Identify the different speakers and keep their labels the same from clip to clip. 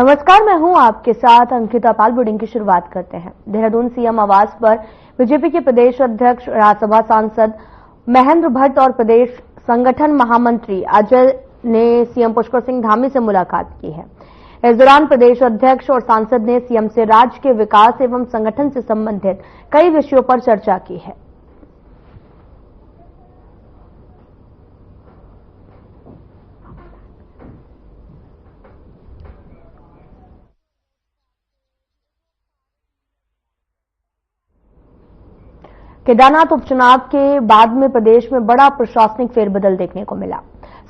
Speaker 1: नमस्कार, मैं हूं आपके साथ अंकिता पाल। बुलेटिन की शुरुआत करते हैं। देहरादून सीएम आवास पर बीजेपी के प्रदेश अध्यक्ष, राज्यसभा सांसद महेंद्र भट्ट और प्रदेश संगठन महामंत्री अजय ने सीएम पुष्कर सिंह धामी से मुलाकात की है। इस दौरान प्रदेश अध्यक्ष और सांसद ने सीएम से राज्य के विकास एवं संगठन से संबंधित कई विषयों पर चर्चा की है। केदारनाथ उपचुनाव के बाद में प्रदेश में बड़ा प्रशासनिक फेरबदल देखने को मिला।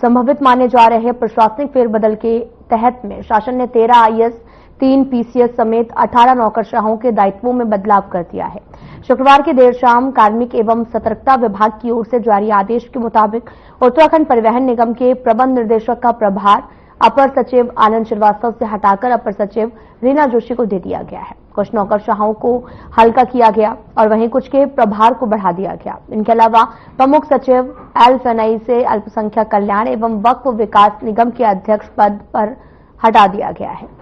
Speaker 1: संभावित माने जा रहे प्रशासनिक फेरबदल के तहत में शासन ने 13 आईएएस, 3 पीसीएस समेत 18 नौकरशाहों के दायित्वों में बदलाव कर दिया है। शुक्रवार की देर शाम कार्मिक एवं सतर्कता विभाग की ओर से जारी आदेश के मुताबिक उत्तराखंड परिवहन निगम के प्रबंध निदेशक का प्रभार अपर सचिव आनंद श्रीवास्तव से हटाकर अपर सचिव रीना जोशी को दे दिया गया है। कुछ नौकरशाहों को हल्का किया गया और वहीं कुछ के प्रभार को बढ़ा दिया गया। इनके अलावा प्रमुख सचिव एल फेनई से अल्पसंख्यक कल्याण एवं वक्फ विकास निगम के अध्यक्ष पद पर हटा दिया गया है।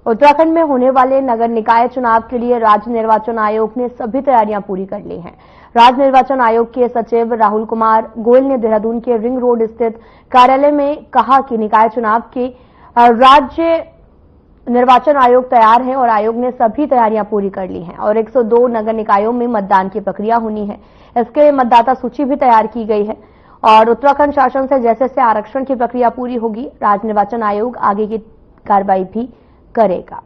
Speaker 1: उत्तराखंड में होने वाले नगर निकाय चुनाव के लिए राज्य निर्वाचन आयोग ने सभी तैयारियां पूरी कर ली हैं। राज्य निर्वाचन आयोग के सचिव राहुल कुमार गोयल ने देहरादून के रिंग रोड स्थित कार्यालय में कहा कि निकाय चुनाव के राज्य निर्वाचन आयोग तैयार है और आयोग ने सभी तैयारियां पूरी कर ली हैं और 102 नगर निकायों में मतदान की प्रक्रिया होनी है। इसके लिए मतदाता सूची भी तैयार की गई है और उत्तराखंड शासन से जैसे जैसे आरक्षण की प्रक्रिया पूरी होगी, राज्य निर्वाचन आयोग आगे की कार्रवाई भी करेगा।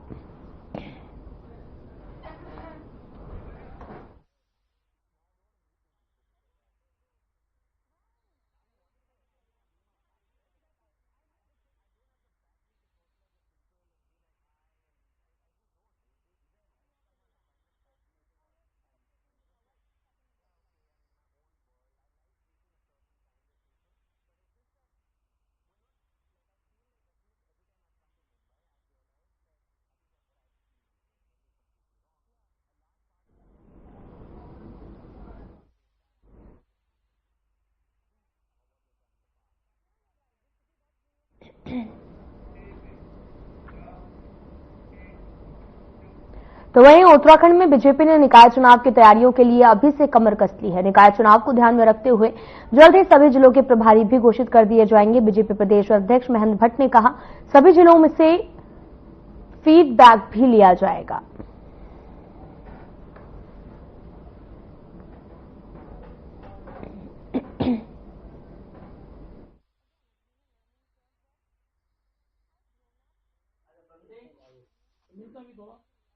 Speaker 1: तो वहीं उत्तराखंड में बीजेपी ने निकाय चुनाव की तैयारियों के लिए अभी से कमर कस ली है। निकाय चुनाव को ध्यान में रखते हुए जल्द ही सभी जिलों के प्रभारी भी घोषित कर दिए जाएंगे। बीजेपी प्रदेश अध्यक्ष महेंद्र भट्ट ने कहा, सभी जिलों में से फीडबैक भी लिया जाएगा।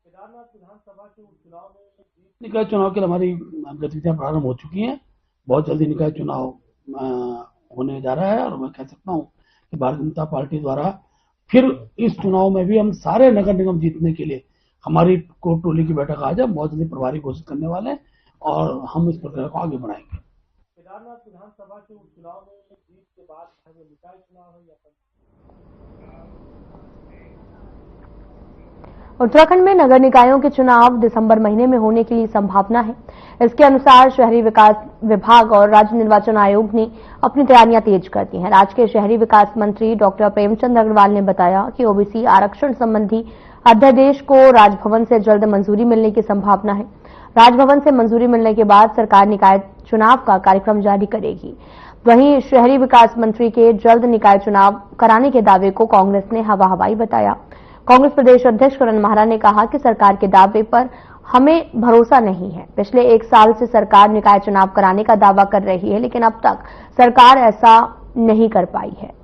Speaker 2: केदारनाथ विधानसभा के उपचुनाव में निकाय चुनाव के लिए हमारी गतिविधियां प्रारंभ हो चुकी हैं। बहुत जल्दी निकाय चुनाव होने जा रहा है और मैं कह सकता हूं कि भारतीय जनता पार्टी द्वारा फिर इस चुनाव में भी हम सारे नगर निगम जीतने के लिए हमारी कोर टोली की बैठक आज है। बहुत जल्दी प्रभारी घोषित करने वाले हैं और हम इस प्रक्रिया को आगे बढ़ाएंगे। केदारनाथ विधानसभा के उपचुनाव में जीत के बाद निकाय चुनाव है या
Speaker 1: उत्तराखंड में नगर निकायों के चुनाव दिसंबर महीने में होने की संभावना है। इसके अनुसार शहरी विकास विभाग और राज्य निर्वाचन आयोग ने अपनी तैयारियां तेज कर दी हैं। राज्य के शहरी विकास मंत्री डॉक्टर प्रेमचंद अग्रवाल ने बताया कि ओबीसी आरक्षण संबंधी अध्यादेश को राजभवन से जल्द मंजूरी मिलने की संभावना है। राजभवन से मंजूरी मिलने के बाद सरकार निकाय चुनाव का कार्यक्रम जारी करेगी। वहीं शहरी विकास मंत्री के जल्द निकाय चुनाव कराने के दावे को कांग्रेस ने हवा हवाई बताया। कांग्रेस प्रदेश अध्यक्ष करण माहरा ने कहा कि सरकार के दावे पर हमें भरोसा नहीं है। पिछले 1 साल से सरकार निकाय चुनाव कराने का दावा कर रही है, लेकिन अब तक सरकार ऐसा नहीं कर पाई है।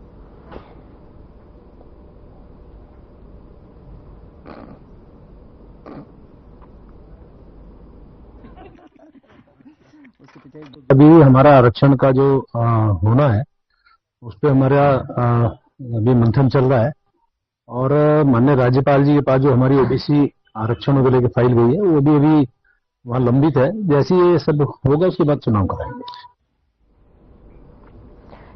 Speaker 3: अभी हमारा आरक्षण का जो होना है उस पर हमारा अभी मंथन चल रहा है और माननीय राज्यपाल जी के पास जो हमारी ओबीसी आरक्षणों को लेकर फाइल गई है, वो भी अभी वहां लंबित है। जैसे ये सब होगा उसके बाद चुनाव कराएंगे।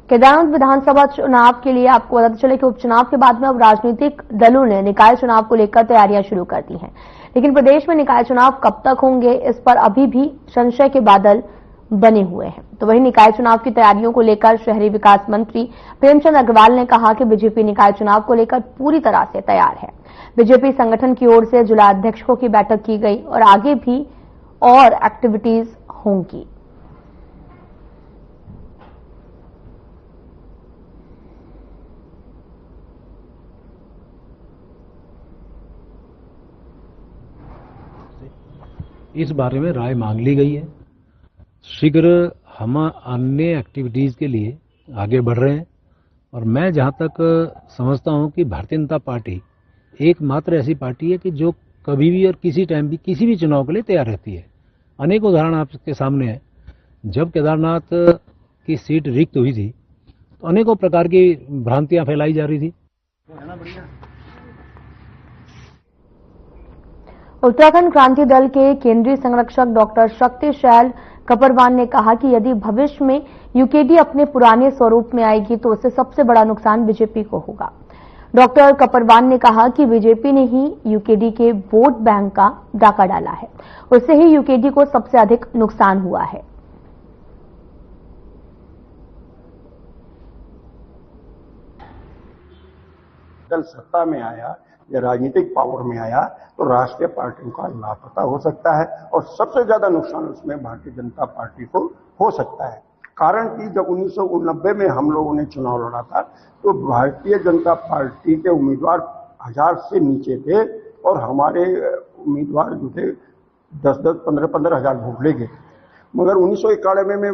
Speaker 1: केदारनाथ विधानसभा चुनाव के लिए आपको बताते चले कि उपचुनाव के बाद में अब राजनीतिक दलों ने निकाय चुनाव को लेकर तैयारियां शुरू कर दी हैं, लेकिन प्रदेश में निकाय चुनाव कब तक होंगे इस पर अभी भी संशय के बादल बने हुए हैं। तो वहीं निकाय चुनाव की तैयारियों को लेकर शहरी विकास मंत्री प्रेमचंद अग्रवाल ने कहा कि बीजेपी निकाय चुनाव को लेकर पूरी तरह से तैयार है। बीजेपी संगठन की ओर से जिला अध्यक्षों की बैठक की गई और आगे भी और एक्टिविटीज होंगी।
Speaker 3: इस बारे में राय मांग ली गई है। शीघ्र हम अन्य एक्टिविटीज के लिए आगे बढ़ रहे हैं और मैं जहां तक समझता हूं कि भारतीय जनता पार्टी एकमात्र ऐसी पार्टी है कि जो कभी भी और किसी टाइम भी किसी भी चुनाव के लिए तैयार रहती है। अनेक उदाहरण आपके सामने है। जब केदारनाथ की सीट रिक्त हुई थी तो अनेकों प्रकार की भ्रांतियां फैलाई जा रही थी।
Speaker 1: उत्तराखंड क्रांति दल के केंद्रीय संरक्षक डॉक्टर शक्ति शैल कपरवान ने कहा कि यदि भविष्य में यूकेडी अपने पुराने स्वरूप में आएगी तो उससे सबसे बड़ा नुकसान बीजेपी को होगा। डॉक्टर कपरवान ने कहा कि बीजेपी ने ही यूकेडी के वोट बैंक का डाका डाला है, उससे ही यूकेडी को सबसे अधिक नुकसान हुआ है।
Speaker 4: दल सत्ता में आया या राजनीतिक पावर में आया तो राष्ट्रीय पार्टियों का लापता हो सकता है और सबसे ज्यादा नुकसान उसमें भारतीय जनता पार्टी को हो सकता है। कारण कि जब 1989 में हम लोगों ने चुनाव लड़ा था तो भारतीय जनता पार्टी के उम्मीदवार 1000 से नीचे थे और हमारे उम्मीदवार जो थे 10-10, 15-15 हजार वोट ले गए। मगर 1991 में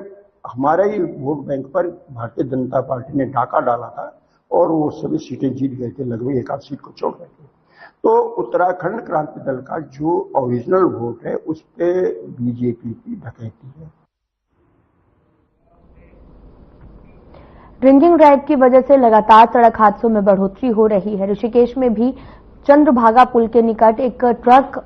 Speaker 4: हमारे ही वोट बैंक पर भारतीय जनता पार्टी ने डाका डाला था और वो सभी सीटें जीत गए थे, लगभग एक आध सीट को छोड़ गए थे। तो उत्तराखंड क्रांति दल का जो ओरिजिनल वोट है उस पे बीजेपी की डकैती है।
Speaker 1: ड्रिंकिंग ड्राइव की वजह से लगातार सड़क हादसों में बढ़ोतरी हो रही है। ऋषिकेश में भी चंद्रभागा पुल के निकट एक ट्रक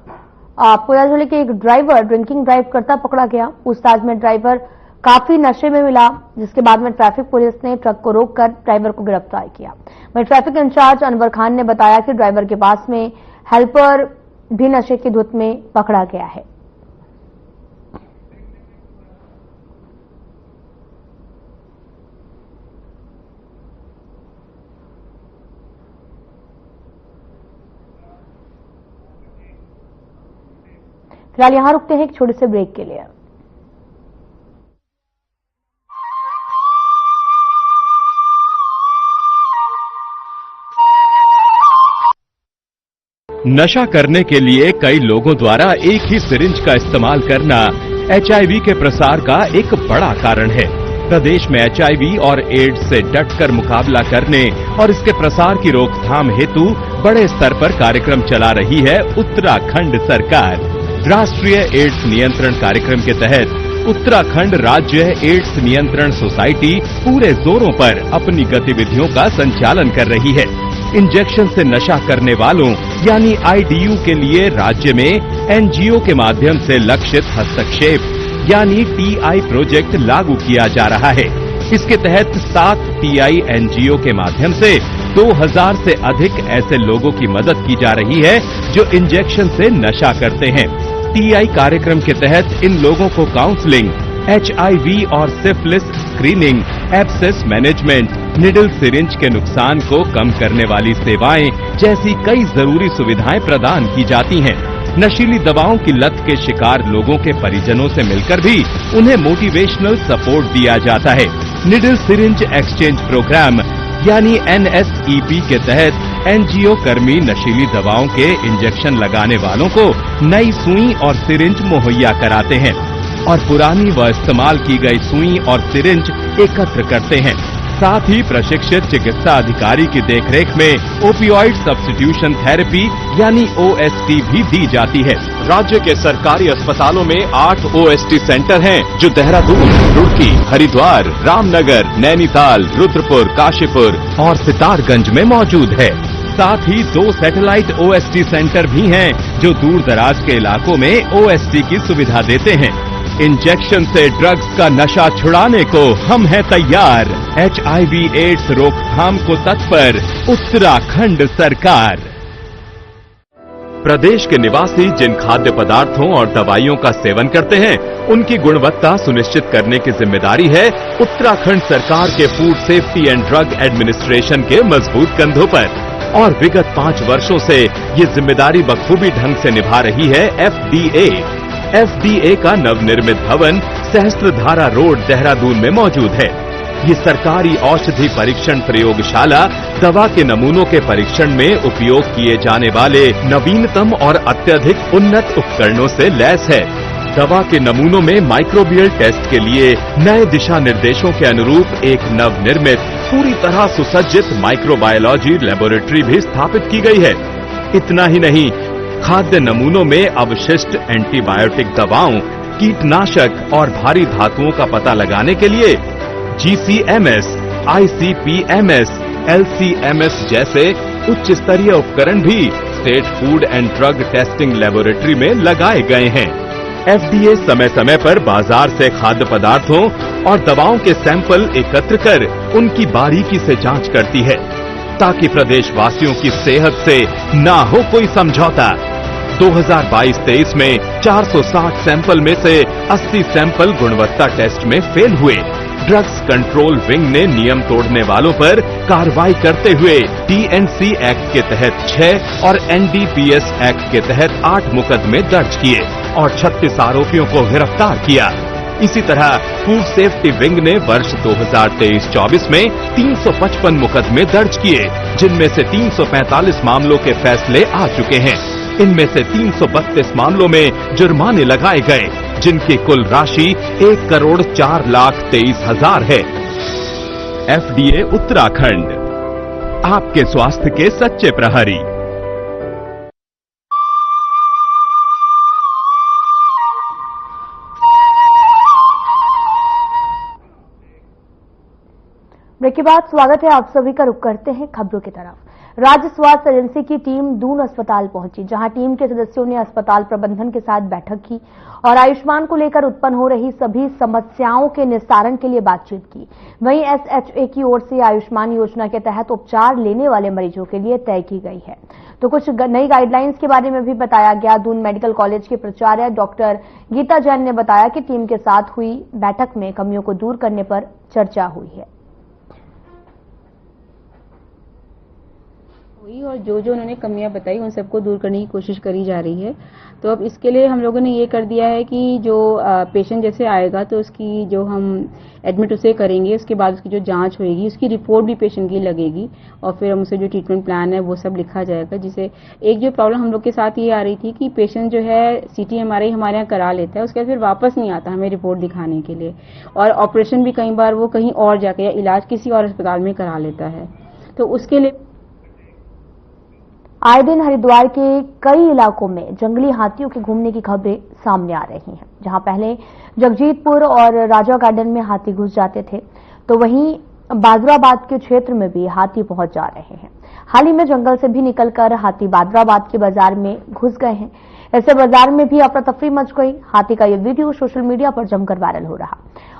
Speaker 1: आपको याद चले कि एक ड्राइवर ड्रिंकिंग ड्राइव करता पकड़ा गया। पूछताछ में ड्राइवर काफी नशे में मिला, जिसके बाद में ट्रैफिक पुलिस ने ट्रक को रोककर ड्राइवर को गिरफ्तार किया। वहीं ट्रैफिक इंचार्ज अनवर खान ने बताया कि ड्राइवर के पास में हेल्पर भी नशे की धुत में पकड़ा गया है। फिलहाल यहां रुकते हैं एक छोटे से ब्रेक के लिए।
Speaker 5: नशा करने के लिए कई लोगों द्वारा एक ही सिरिंज का इस्तेमाल करना HIV के प्रसार का एक बड़ा कारण है। प्रदेश में HIV और एड्स से डटकर मुकाबला करने और इसके प्रसार की रोकथाम हेतु बड़े स्तर पर कार्यक्रम चला रही है उत्तराखंड सरकार। राष्ट्रीय एड्स नियंत्रण कार्यक्रम के तहत उत्तराखंड राज्य एड्स नियंत्रण सोसाइटी पूरे जोरों पर अपनी गतिविधियों का संचालन कर रही है। इंजेक्शन से नशा करने वालों यानी IDU के लिए राज्य में NGO के माध्यम से लक्षित हस्तक्षेप यानी TI प्रोजेक्ट लागू किया जा रहा है। इसके तहत 7 TI NGO के माध्यम से 2000 से अधिक ऐसे लोगों की मदद की जा रही है जो इंजेक्शन से नशा करते हैं। TI कार्यक्रम के तहत इन लोगों को काउंसलिंग, HIV और syphilis screening, abscess management, needle syringe के नुकसान को कम करने वाली सेवाएं जैसी कई जरूरी सुविधाएं प्रदान की जाती हैं। नशीली दवाओं की लत के शिकार लोगों के परिजनों से मिलकर भी उन्हें मोटिवेशनल सपोर्ट दिया जाता है। निडल सिरिंज एक्सचेंज प्रोग्राम यानी NSEP के तहत NGO कर्मी नशीली दवाओं के इंजेक्शन लगाने वालों को नई सुई और सिरिंज मुहैया कराते हैं और पुरानी व इस्तेमाल की गई सुई और सिरिंज एकत्र करते हैं। साथ ही प्रशिक्षित चिकित्सा अधिकारी की देखरेख में ओपियोइड सब्स्टिट्यूशन थेरेपी यानी OST भी दी जाती है। राज्य के सरकारी अस्पतालों में 8 OST सेंटर हैं जो देहरादून, रुड़की, हरिद्वार, रामनगर, नैनीताल, रुद्रपुर, काशीपुर और सितारगंज में मौजूद है। साथ ही 2 सैटेलाइट ओएसटी सेंटर भी हैं जो दूर दराज के इलाकों में ओएसटी की सुविधा देते हैं। इंजेक्शन से ड्रग्स का नशा छुड़ाने को हम हैं तैयार। HIV एड्स रोकथाम को तत्पर उत्तराखंड सरकार। प्रदेश के निवासी जिन खाद्य पदार्थों और दवाइयों का सेवन करते हैं, उनकी गुणवत्ता सुनिश्चित करने की जिम्मेदारी है उत्तराखंड सरकार के food safety and drug administration के मजबूत कंधों पर। और विगत 5 वर्षों से ये जिम्मेदारी बखूबी ढंग से निभा रही है FDA। FDA का नवनिर्मित भवन सहस्त्रधारा रोड, देहरादून में मौजूद है। ये सरकारी औषधि परीक्षण प्रयोगशाला दवा के नमूनों के परीक्षण में उपयोग किए जाने वाले नवीनतम और अत्यधिक उन्नत उपकरणों से लैस है। दवा के नमूनों में माइक्रोबियल टेस्ट के लिए नए दिशा निर्देशों के अनुरूप एक नवनिर्मित पूरी तरह सुसज्जित माइक्रोबायोलॉजी लेबोरेटरी भी स्थापित की गई है। इतना ही नहीं, खाद्य नमूनों में अवशिष्ट एंटीबायोटिक दवाओं, कीटनाशक और भारी धातुओं का पता लगाने के लिए GCMS, ICP-MS, LC-MS जैसे उच्च स्तरीय उपकरण भी state food and drug testing laboratory में लगाए गए हैं। FDA समय समय पर बाजार से खाद्य पदार्थों और दवाओं के सैंपल एकत्र कर उनकी बारीकी से जांच करती है ताकि प्रदेशवासियों की सेहत से ना हो कोई समझौता। 2022-23 में 460 सैंपल में से 80 सैंपल गुणवत्ता टेस्ट में फेल हुए। ड्रग्स कंट्रोल विंग ने नियम तोड़ने वालों पर कार्रवाई करते हुए TNC एक्ट के तहत 6 और NDPS एक्ट के तहत 8 मुकदमे दर्ज किए और 36 आरोपियों को गिरफ्तार किया। इसी तरह फूड सेफ्टी विंग ने वर्ष 2023-24 में 355 मुकदमे दर्ज किए, जिनमें से 345 मामलों के फैसले आ चुके हैं। इनमें से 332 मामलों में जुर्माने लगाए गए, जिनकी कुल राशि 1,04,23,000 है। FDA उत्तराखंड, आपके स्वास्थ्य के सच्चे प्रहरी।
Speaker 1: ब्रेक के बाद स्वागत है, आप सभी का रुख करते हैं खबरों की तरफ। राज्य स्वास्थ्य एजेंसी की टीम दून अस्पताल पहुंची, जहां टीम के सदस्यों ने अस्पताल प्रबंधन के साथ बैठक की और आयुष्मान को लेकर उत्पन्न हो रही सभी समस्याओं के निस्तारण के लिए बातचीत की। वहीं SHA की ओर से आयुष्मान योजना के तहत उपचार लेने वाले मरीजों के लिए तय की गई है। तो कुछ नई गाइडलाइंस के बारे में भी बताया गया। दून मेडिकल कॉलेज के प्राचार्य डॉक्टर गीता जैन ने बताया कि टीम के साथ हुई बैठक में कमियों को दूर करने पर चर्चा हुई है
Speaker 6: और जो उन्होंने कमियां बताई उन सबको दूर करने की कोशिश करी जा रही है। तो अब इसके लिए हम लोगों ने ये कर दिया है कि जो पेशेंट जैसे आएगा तो उसकी जो हम एडमिट उसे करेंगे, उसके बाद उसकी जो जांच होगी उसकी रिपोर्ट भी पेशेंट की लगेगी और फिर हम उसे जो ट्रीटमेंट प्लान है वो सब लिखा जाएगा। जिसे एक जो प्रॉब्लम हम लोग के साथ ये आ रही थी कि पेशेंट जो है CT MRI हमारे यहाँ करा लेता है, उसके बाद फिर वापस नहीं आता हमें रिपोर्ट दिखाने के लिए, और ऑपरेशन भी कई बार वो कहीं और जाके या इलाज किसी और अस्पताल में करा लेता है। तो उसके लिए
Speaker 1: आए दिन हरिद्वार के कई इलाकों में जंगली हाथियों के घूमने की खबरें सामने आ रही हैं। जहां पहले जगजीतपुर और राजा गार्डन में हाथी घुस जाते थे, तो वहीं बादराबाद के क्षेत्र में भी हाथी पहुंच जा रहे हैं। हाल ही में जंगल से भी निकलकर हाथी बादराबाद के बाजार में घुस गए हैं। ऐसे बाजार में भी अफरा तफरी मच गई। हाथी का यह वीडियो सोशल मीडिया पर जमकर वायरल हो रहा।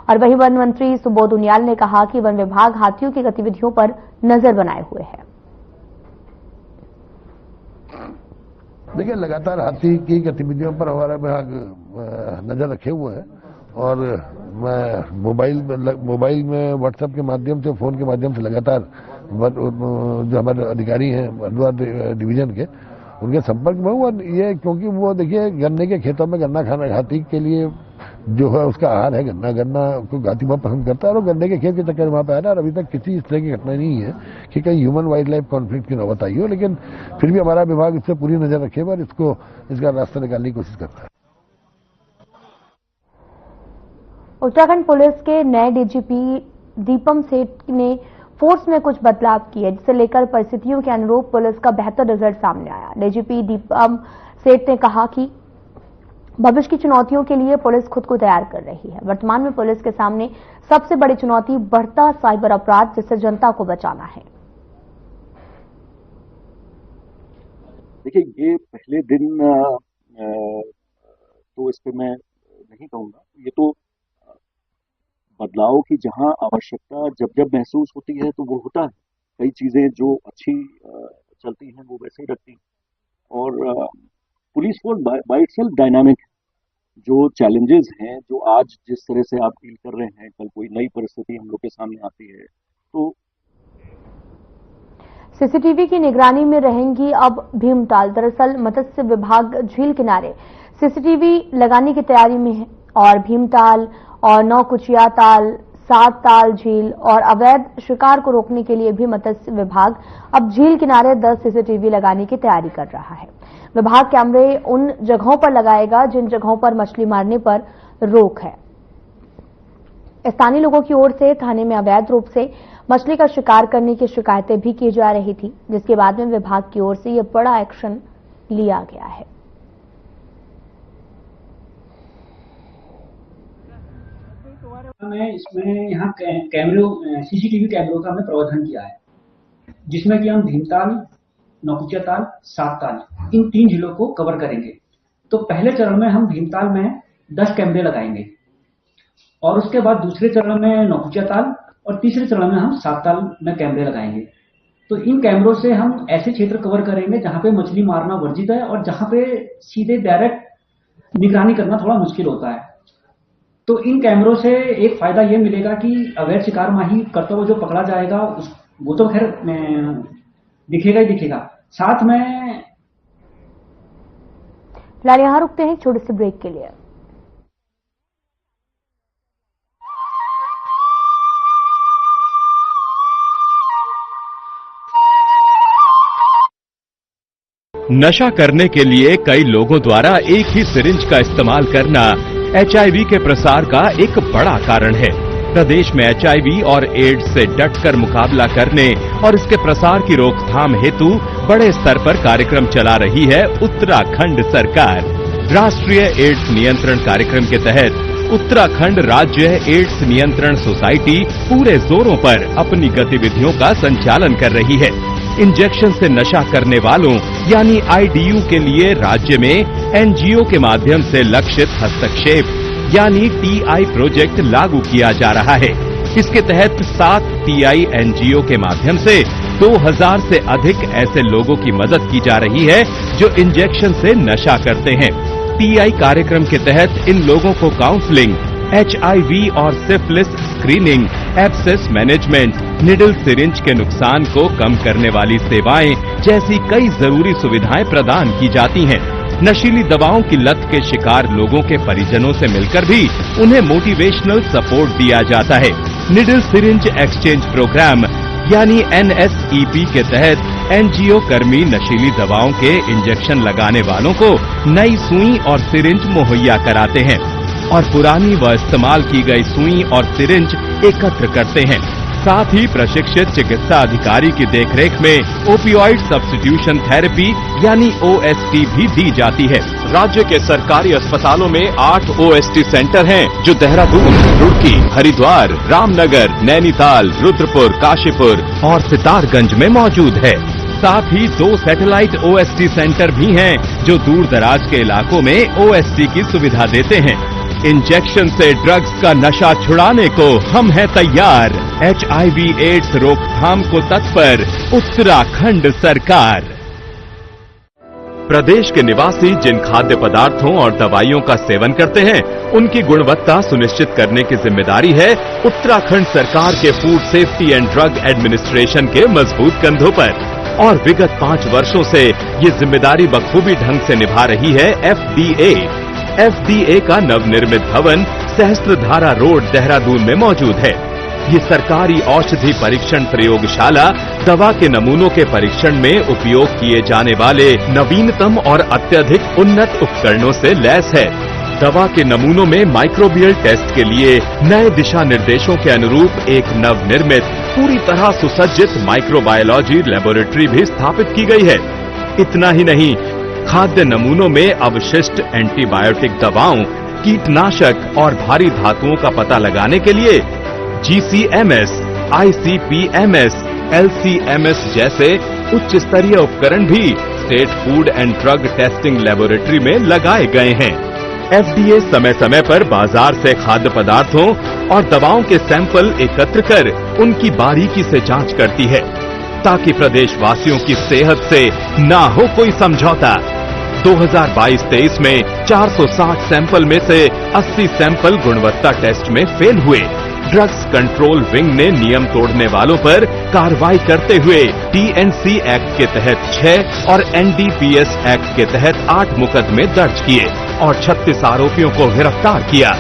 Speaker 1: और वहीं वन मंत्री सुबोध उनियाल ने कहा कि वन विभाग हाथियों की गतिविधियों पर नजर बनाए हुए है।
Speaker 7: देखिए, लगातार हाथी की गतिविधियों पर हमारा विभाग नजर रखे हुए है और मैं मोबाइल में व्हाट्सएप के माध्यम से, फोन के माध्यम से लगातार जो हमारे अधिकारी हैं हरिद्वार डिवीजन के, उनके संपर्क में हूँ। ये क्योंकि वो देखिए गन्ने के खेतों में गन्ना खाना हाथी के लिए जो है उसका आहार है गन्ना। गन्ना को हाथी बहुत पसंद करता है और गन्ने के खेत के चक्कर वहां पे आ रहा है। और अभी तक किसी इस तरह की घटना नहीं है कि कहीं ह्यूमन वाइल्ड लाइफ कॉन्फ्लिक्ट की नौबत आई हो, लेकिन फिर भी हमारा विभाग इस पर पूरी नजर रखे और इसका रास्ता निकालने की कोशिश करता है।
Speaker 1: उत्तराखंड पुलिस के नए DGP दीपम सेठ ने फोर्स में कुछ बदलाव किए, जिसे लेकर परिस्थितियों के अनुरूप पुलिस का बेहतर रिजल्ट सामने आया। DGP दीपम सेठ ने कहा कि भविष्य की चुनौतियों के लिए पुलिस खुद को तैयार कर रही है। वर्तमान में पुलिस के सामने सबसे बड़ी चुनौती बढ़ता साइबर अपराध, जिससे जनता को बचाना है।
Speaker 8: देखिए, ये पहले दिन तो इस पे मैं नहीं कहूँगा। ये तो बदलाव की जहाँ आवश्यकता जब जब महसूस होती है तो वो होता है। कई चीज़ें जो अच्छी चलती हैं वो वैसे ही रखती हैं, और police force by itself dynamic है। जो चैलेंजेस हैं, जो आज जिस तरह से आप डील कर रहे हैं, कल कोई नई परिस्थिति हम लोग के सामने आती है तो
Speaker 1: सीसीटीवी की निगरानी में रहेंगी अब भीमताल। दरअसल मत्स्य विभाग झील किनारे सीसीटीवी लगाने की तैयारी में है और भीमताल और नौकुचिया ताल, 7 ताल झील और अवैध शिकार को रोकने के लिए भी मत्स्य विभाग अब झील किनारे 10 सीसीटीवी लगाने की तैयारी कर रहा है। विभाग कैमरे उन जगहों पर लगाएगा जिन जगहों पर मछली मारने पर रोक है। स्थानीय लोगों की ओर से थाने में अवैध रूप से मछली का शिकार करने की शिकायतें भी की जा रही थी, जिसके बाद में विभाग की ओर से यह बड़ा एक्शन लिया गया है।
Speaker 9: इसमें यहाँ सीसीटीवी कैमरों का हमने प्रावधान किया है, जिसमें कि हम भीमताल, नौकुचिया ताल, 7 ताल, इन 3 जिलों को कवर करेंगे। तो पहले चरण में हम भीमताल में 10 कैमरे लगाएंगे और उसके बाद दूसरे चरण में नौकुचिया ताल और तीसरे चरण में हम 7 ताल में कैमरे लगाएंगे। तो इन कैमरों से हम ऐसे क्षेत्र कवर करेंगे जहां पे मछली मारना वर्जित है और जहां पे सीधे डायरेक्ट निगरानी करना थोड़ा मुश्किल होता है। तो इन कैमरों से एक फायदा ये मिलेगा कि अवैध शिकार माही करता हुआ जो पकड़ा जाएगा वो तो खैर दिखेगा ही दिखेगा। साथ में
Speaker 1: फिलहाल यहां रुकते हैं छोटे से ब्रेक के लिए।
Speaker 5: नशा करने के लिए कई लोगों द्वारा एक ही सिरिंज का इस्तेमाल करना एचआईवी के प्रसार का एक बड़ा कारण है। प्रदेश में एचआईवी और एड्स से डटकर मुकाबला करने और इसके प्रसार की रोकथाम हेतु बड़े स्तर पर कार्यक्रम चला रही है उत्तराखंड सरकार। राष्ट्रीय एड्स नियंत्रण कार्यक्रम के तहत उत्तराखंड राज्य एड्स नियंत्रण सोसाइटी पूरे जोरों पर अपनी गतिविधियों का संचालन कर रही है। इंजेक्शन से नशा करने वालों यानी आईडीयू के लिए राज्य में एनजीओ के माध्यम से लक्षित हस्तक्षेप यानी टीआई प्रोजेक्ट लागू किया जा रहा है। इसके तहत 7 टीआई एनजीओ के माध्यम से 2000 से अधिक ऐसे लोगों की मदद की जा रही है जो इंजेक्शन से नशा करते हैं। टीआई कार्यक्रम के तहत इन लोगों को काउंसलिंग, एचआईवी और syphilis screening, abscess management, needle syringe के नुकसान को कम करने वाली सेवाएं जैसी कई जरूरी सुविधाएं प्रदान की जाती हैं। नशीली दवाओं की लत के शिकार लोगों के परिजनों से मिलकर भी उन्हें मोटिवेशनल सपोर्ट दिया जाता है। निडल सिरिंज एक्सचेंज प्रोग्राम यानी एनएसईपी के तहत एनजीओ कर्मी नशीली दवाओं के इंजेक्शन लगाने वालों को नई सुई और सिरिंज मुहैया कराते हैं और पुरानी व इस्तेमाल की गई सुई और सिरिंज एकत्र करते हैं। साथ ही प्रशिक्षित चिकित्सा अधिकारी की देखरेख में ओपियोइड सब्स्टिट्यूशन थेरेपी यानी ओएसटी भी दी जाती है। राज्य के सरकारी अस्पतालों में 8 ओएसटी सेंटर हैं जो देहरादून, रुड़की, हरिद्वार, रामनगर, नैनीताल, रुद्रपुर, काशीपुर और सितारगंज में मौजूद है। साथ ही 2 सैटेलाइट ओएसटी सेंटर भी हैं जो दूर दराज के इलाकों में ओएसटी की सुविधा देते हैं। इंजेक्शन से ड्रग्स का नशा छुड़ाने को हम हैं तैयार। एचआईवी एड्स रोकथाम को तत्पर उत्तराखंड सरकार। प्रदेश के निवासी जिन खाद्य पदार्थों और दवाइयों का सेवन करते हैं उनकी गुणवत्ता सुनिश्चित करने की जिम्मेदारी है उत्तराखंड सरकार के food safety and drug administration के मजबूत कंधों पर। और विगत 5 वर्षों से ये जिम्मेदारी बखूबी ढंग से निभा रही है एफडीए का नवनिर्मित भवन सहस्त्रधारा रोड देहरादून में मौजूद है। ये सरकारी औषधि परीक्षण प्रयोगशाला दवा के नमूनों के परीक्षण में उपयोग किए जाने वाले नवीनतम और अत्यधिक उन्नत उपकरणों से लैस है। दवा के नमूनों में माइक्रोबियल टेस्ट के लिए नए दिशा निर्देशों के अनुरूप एक नवनिर्मित पूरी तरह सुसज्जित माइक्रोबायोलॉजी लेबोरेटरी भी स्थापित की गई है। इतना ही नहीं, खाद्य नमूनों में अवशिष्ट एंटीबायोटिक दवाओं, कीटनाशक और भारी धातुओं का पता लगाने के लिए जीसीएमएस, आईसीपीएमएस, एलसीएमएस जैसे उच्च स्तरीय उपकरण भी state food and drug testing laboratory में लगाए गए हैं। FDA समय समय पर बाजार से खाद्य पदार्थों और दवाओं के सैंपल एकत्र कर उनकी बारीकी से जांच करती है ताकि प्रदेशवासियों की सेहत से ना हो कोई समझौता। 2022-23 में 460 सैंपल में से 80 सैंपल गुणवत्ता टेस्ट में फेल हुए। ड्रग्स कंट्रोल विंग ने नियम तोड़ने वालों पर कार्रवाई करते हुए TNC एक्ट के तहत 6 और NDPS एक्ट के तहत 8 मुकदमे दर्ज किए और 36 आरोपियों को गिरफ्तार किया।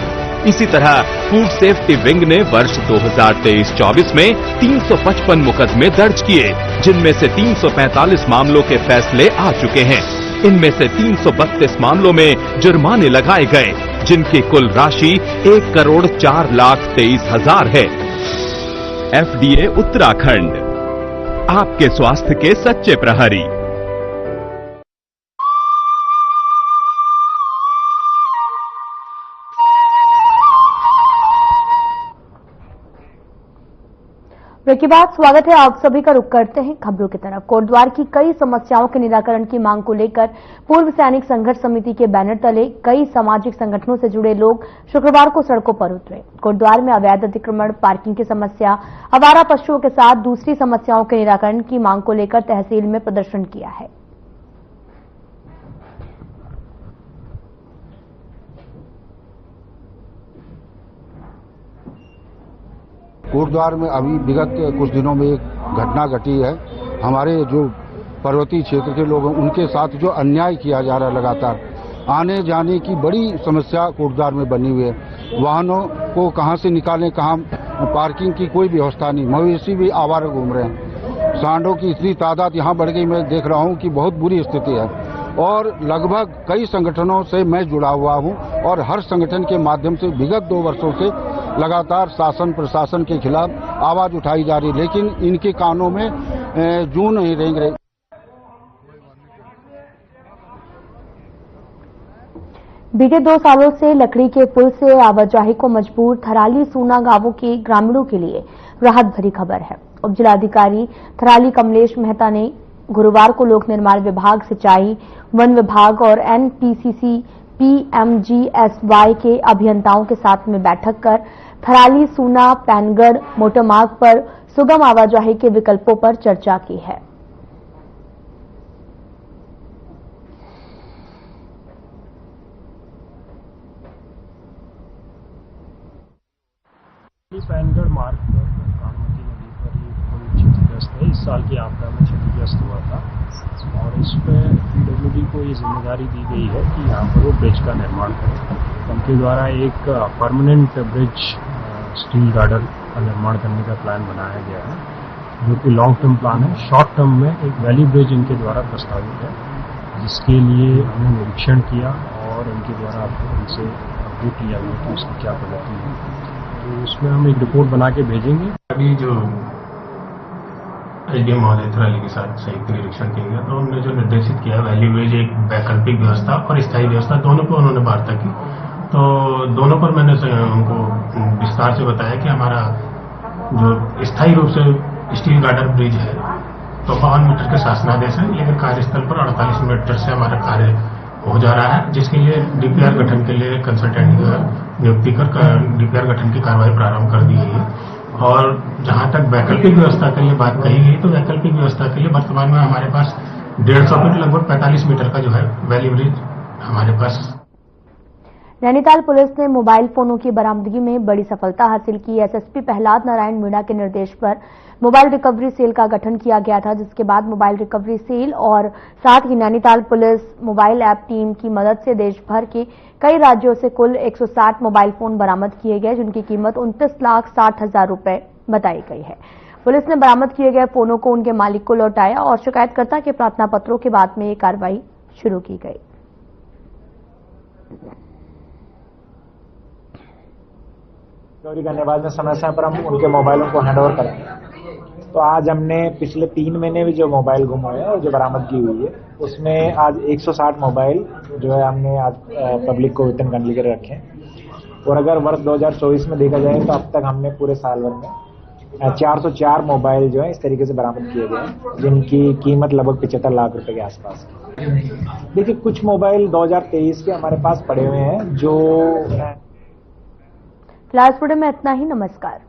Speaker 5: इसी तरह फूड सेफ्टी विंग ने वर्ष 2023-24 में 355 मुकदमे दर्ज किए, जिनमें से 345 मामलों के फैसले आ चुके हैं। इनमें से 332 मामलों में जुर्माने लगाए गए, जिनकी कुल राशि 1,04,23,000 है। FDA उत्तराखंड, आपके स्वास्थ्य के सच्चे प्रहरी।
Speaker 1: ब्रेक के बाद स्वागत है आप सभी का। रुख करते हैं खबरों की तरफ। कोटद्वार की कई समस्याओं के निराकरण की मांग को लेकर पूर्व सैनिक संघर्ष समिति के बैनर तले कई सामाजिक संगठनों से जुड़े लोग शुक्रवार को सड़कों पर उतरे। कोटद्वार में अवैध अतिक्रमण, पार्किंग की समस्या, आवारा पशुओं के साथ दूसरी समस्याओं के निराकरण की मांग को लेकर तहसील में प्रदर्शन किया है।
Speaker 10: कोटद्वार में अभी विगत कुछ दिनों में एक घटना घटी है। हमारे जो पर्वतीय क्षेत्र के लोग हैं उनके साथ जो अन्याय किया जा रहा है, लगातार आने जाने की बड़ी समस्या कोटद्वार में बनी हुई है। वाहनों को कहां से निकालें, कहां पार्किंग की कोई व्यवस्था नहीं। मवेशी भी आवारा घूम रहे हैं। सांडों की इतनी तादाद यहां बढ़ गई, मैं देख रहा हूं कि बहुत बुरी स्थिति है। और लगभग कई संगठनों से मैं जुड़ा हुआ हूं और हर संगठन के माध्यम से विगत 2 वर्षों से लगातार शासन प्रशासन के खिलाफ आवाज उठाई जा रही है, लेकिन इनके कानों में जूं नहीं रेंग रही।
Speaker 1: बीते 2 सालों से लकड़ी के पुल से आवाजाही को मजबूर थराली सूना गांवों के ग्रामीणों के लिए राहत भरी खबर है। उप जिलाधिकारी थराली कमलेश मेहता ने गुरुवार को लोक निर्माण विभाग, सिंचाई, वन विभाग और NTCC PMGSY के अभियंताओं के साथ में बैठक कर थराली सूना पैनगढ़ मोटरमार्ग पर सुगम आवाजाही के विकल्पों पर चर्चा की है।
Speaker 11: पैनगढ़ मार्ग पर कामवती नदी पर ये पुल क्षतिग्रस्त है। इस साल की आपदा में क्षतिग्रस्त हुआ था और इस पर PWD को ये जिम्मेदारी दी गई है कि यहाँ पर वो ब्रिज का निर्माण करें। उनके द्वारा एक परमानेंट ब्रिज स्टील गार्डर का निर्माण करने का प्लान बनाया गया है, जो कि लॉन्ग टर्म प्लान है। शॉर्ट टर्म में एक वैली ब्रिज इनके द्वारा प्रस्तावित है, जिसके लिए हमने निरीक्षण किया और इनके द्वारा उनसे अपडेट लिया गया कि उसकी क्या प्रगति है। तो उसमें हम एक रिपोर्ट बना के भेजेंगे।
Speaker 12: अभी जो SDM महोदय थराली के साथ संयुक्त निरीक्षण किया तो उन्होंने जो निर्देशित किया वैली ब्रिज एक वैकल्पिक व्यवस्था और स्थायी व्यवस्था दोनों पर उन्होंने वार्ता की। तो दोनों पर मैंने उनको विस्तार से बताया कि हमारा जो स्थायी रूप से स्टील गार्डर ब्रिज है तो 52 मीटर के शासनादेश है, लेकिन कार्यस्थल पर 48 मीटर से हमारा कार्य हो जा रहा है, जिसके लिए DPR गठन के लिए कंसल्टेंट नियुक्ति कर DPR गठन की कार्रवाई प्रारंभ कर दी गई है। और जहां तक वैकल्पिक व्यवस्था के लिए बात कही गई तो वैकल्पिक व्यवस्था के लिए वर्तमान में हमारे पास 150 फीट लगभग 45 मीटर का जो है वैली ब्रिज हमारे पास।
Speaker 1: नैनीताल पुलिस ने मोबाइल फोनों की बरामदगी में बड़ी सफलता हासिल की। SSP प्रहलाद नारायण मीणा के निर्देश पर मोबाइल रिकवरी सेल का गठन किया गया था, जिसके बाद मोबाइल रिकवरी सेल और साथ ही Nainital police mobile app team की मदद से देश भर के कई राज्यों से कुल 160 मोबाइल फोन बरामद किए गए, जिनकी कीमत 29,60,000 रुपए बताई गई है। पुलिस ने बरामद किए गए फोनों को उनके मालिक को लौटाया और शिकायतकर्ता के प्रार्थना पत्रों के बाद में ये कार्रवाई शुरू की गई।
Speaker 13: चोरी करने बाद में समय समय पर हम उनके मोबाइलों को हैंड ओवर करेंगे। तो आज हमने पिछले 3 महीने में जो मोबाइल गुम हुए हैं और जो बरामदगी हुई है उसमें आज 160 मोबाइल जो है हमने आज पब्लिक को वितरण करने के लिए रखे हैं। और अगर वर्ष 2024 में देखा जाए तो अब तक हमने पूरे साल भर में 404 मोबाइल जो है इस तरीके से बरामद किए गए हैं, जिनकी कीमत लगभग 75 लाख रुपए के आसपास है। देखिए, कुछ मोबाइल 2023 के हमारे पास पड़े हुए हैं जो
Speaker 1: फिलहाल में इतना ही। नमस्कार।